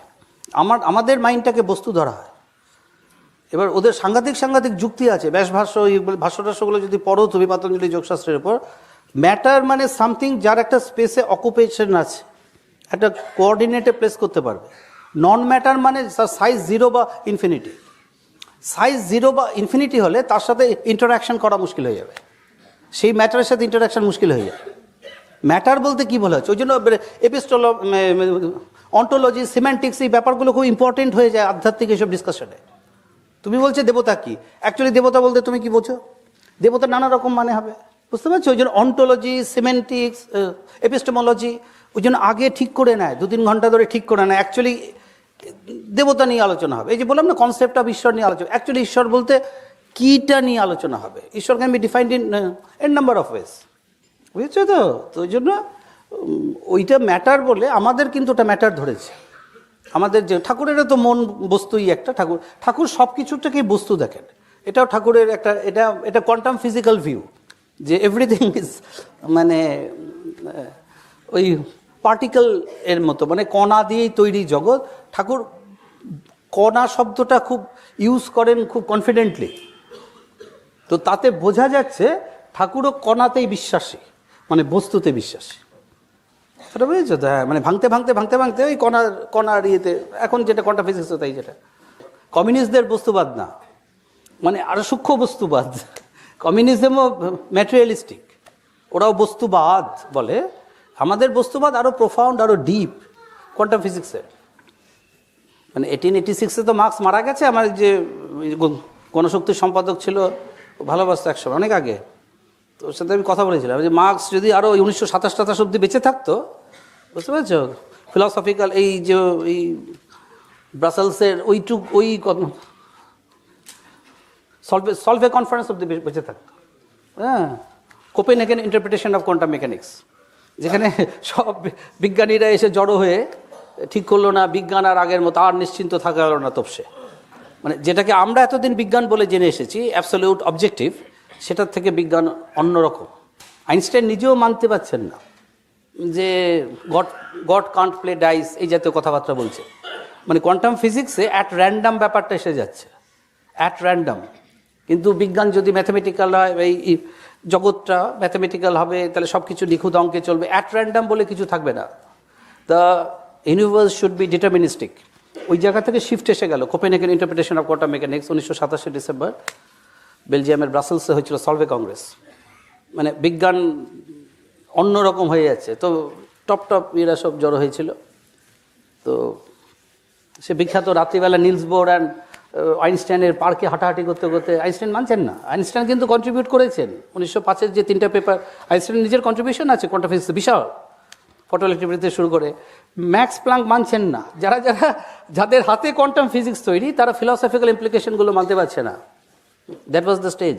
আমাদের মাইন্ডটাকে বস্তু ধরা হয়। এবার ওদের সাংঘাতিক যুক্তি আছে, ব্যাসভাষ্য, ভাষ্যটাস্যগুলো যদি পড়ো তুমি পতঞ্জলি যোগশাস্ত্রের উপর, ম্যাটার মানে সামথিং যার একটা স্পেসে অকুপেশন আছে, একটা কোঅর্ডিনেটে প্লেস করতে পারবে। নন ম্যাটার মানে সাইজ 0 বা ইনফিনিটি। সাইজ 0 বা ইনফিনিটি হলে তার সাথে ইন্টারাকশন করা মুশকিল হয়ে যাবে, সেই ম্যাটারের সাথে ইন্টারাকশন মুশকিল হয়ে যাবে। ম্যাটার বলতে কি বলা হচ্ছে, ওই জন্য অন্টোলজি, সিম্যান্টিক্স, এই ব্যাপারগুলো খুব ইম্পর্টেন্ট হয়ে যায় আধ্যাত্মিক এইসব ডিসকাশনে। তুমি বলছো দেবতা কি, অ্যাকচুয়ালি দেবতা বলতে তুমি কি বোঝো? দেবতা নানা রকম মানে হবে, বুঝতে পারছো? ওই জন্য অন্টোলজি, সিমেন্টিক্স, এপিস্টেমোলজি ওই জন্য আগে ঠিক করে নেয়, 2-3 ঘন্টা ধরে ঠিক করে নেয়। অ্যাকচুয়ালি দেবতা নিয়ে আলোচনা হবে, এই যে বললাম না কনসেপ্ট অফ ঈশ্বর নিয়ে আলোচনা। অ্যাকচুয়ালি ঈশ্বর বলতে কীটা নিয়ে আলোচনা হবে? ঈশ্বর can be defined in number of ways, বুঝেছো তো? তো ওই জন্য ওইটা ম্যাটার বলে আমাদের কিন্তু ওটা ম্যাটার ধরেছে। আমাদের যে ঠাকুরেরও তো মন বস্তুই একটা, ঠাকুর সব কিছুটাকেই বস্তু দেখেন। এটাও ঠাকুরের একটা, এটা কোয়ান্টাম ফিজিক্যাল ভিউ, যে এভরিথিং ইজ মানে ওই পার্টিকেল এর মতো, মানে কণা দিয়েই তৈরি জগৎ। ঠাকুর কণা শব্দটা খুব ইউজ করেন খুব কনফিডেন্টলি, তো তাতে বোঝা যাচ্ছে ঠাকুরও কণাতেই বিশ্বাসী, মানে বস্তুতে বিশ্বাসী। সেটা বুঝেছো তো? হ্যাঁ, মানে ভাঙতে ভাঙতে ভাঙতে ভাঙতে ওই কণার ইয়েতে এখন যেটা কোয়ান্টাম ফিজিক্স তাই যেটা কমিউনিস্টদের বস্তুবাদ না, মানে আরো সূক্ষ্ম বস্তুবাদ। কমিউনিজমও ম্যাটেরিয়ালিস্টিক, ওরাও বস্তুবাদ বলে। আমাদের বস্তুবাদ আরো প্রোফাউন্ড, আরো ডিপ কোয়ান্টাম ফিজিক্সের। মানে 1886 তো মার্কস মারা গেছে, আমার যে গণশক্তির সম্পাদক ছিল ভালোবাসতো একসময়, অনেক আগে। তো ওর সাথে আমি কথা বলেছিলাম যে মার্কস যদি আরও 1927-28 অব্দি বেঁচে থাকতো, বুঝতে পেরেছো, ফিলসফিক্যাল এই যে এই ব্রাসেলসের ওই সলভে কনফারেন্স অব্দি বেঁচে থাকতো। হ্যাঁ, Copenhagen interpretation of quantum mechanics, যেখানে সব বিজ্ঞানীরা এসে জড়ো হয়ে ঠিক করলো না বিজ্ঞান আর আগের মতো আর নিশ্চিন্ত থাকা গেল না তপসে। মানে যেটাকে আমরা এতদিন বিজ্ঞান বলে জেনে এসেছি, অ্যাবসলিউট অবজেক্টিভ, সেটার থেকে বিজ্ঞান অন্যরকম। আইনস্টাইন নিজেও মানতে পারছেন না যে গড কান্ট প্লে ডাইস, এই জাতীয় কথাবার্তা বলছে। মানে কোয়ান্টাম ফিজিক্সে অ্যাট র্যান্ডাম ব্যাপারটা এসে যাচ্ছে, অ্যাট র্যান্ডাম। কিন্তু বিজ্ঞান যদি ম্যাথামেটিক্যাল হয়, এই জগৎটা ম্যাথামেটিক্যাল হবে, তাহলে সব কিছু নিখুঁত অঙ্কে চলবে। অ্যাট র্যান্ডাম বলে কিছু থাকবে না। The universe should be deterministic. ওই জায়গা থেকে শিফট এসে গেল। Copenhagen interpretation of quantum mechanics 1927 December বেলজিয়ামের ব্রাসেলসে হয়েছিল সলভে কংগ্রেস। মানে বিজ্ঞান অন্যরকম হয়ে যাচ্ছে। তো টপ এরা সব জড়ো হয়েছিল। তো সে বিখ্যাত রাত্রিবেলা নিলস বোর অ্যান্ড আইনস্টাইনের পার্কে হাঁটাহাঁটি করতে করতে, আইনস্টাইন মানছেন না। আইনস্টাইন কিন্তু কন্ট্রিবিউট করেছেন 1905-এর যে 3টা পেপার, আইনস্টাইনের নিজের কন্ট্রিবিউশন আছে কোয়ান্টাম ফিজিক্সে বিশাল, ফটো ইলেকট্রিসিটি থেকে শুরু করে। ম্যাক্স প্লাঙ্ক মানছেন না। যাদের হাতে কোয়ান্টাম ফিজিক্স তৈরি, তারা ফিলসফিক্যাল ইমপ্লিকেশনগুলো মানতে পারছে না। That was the stage.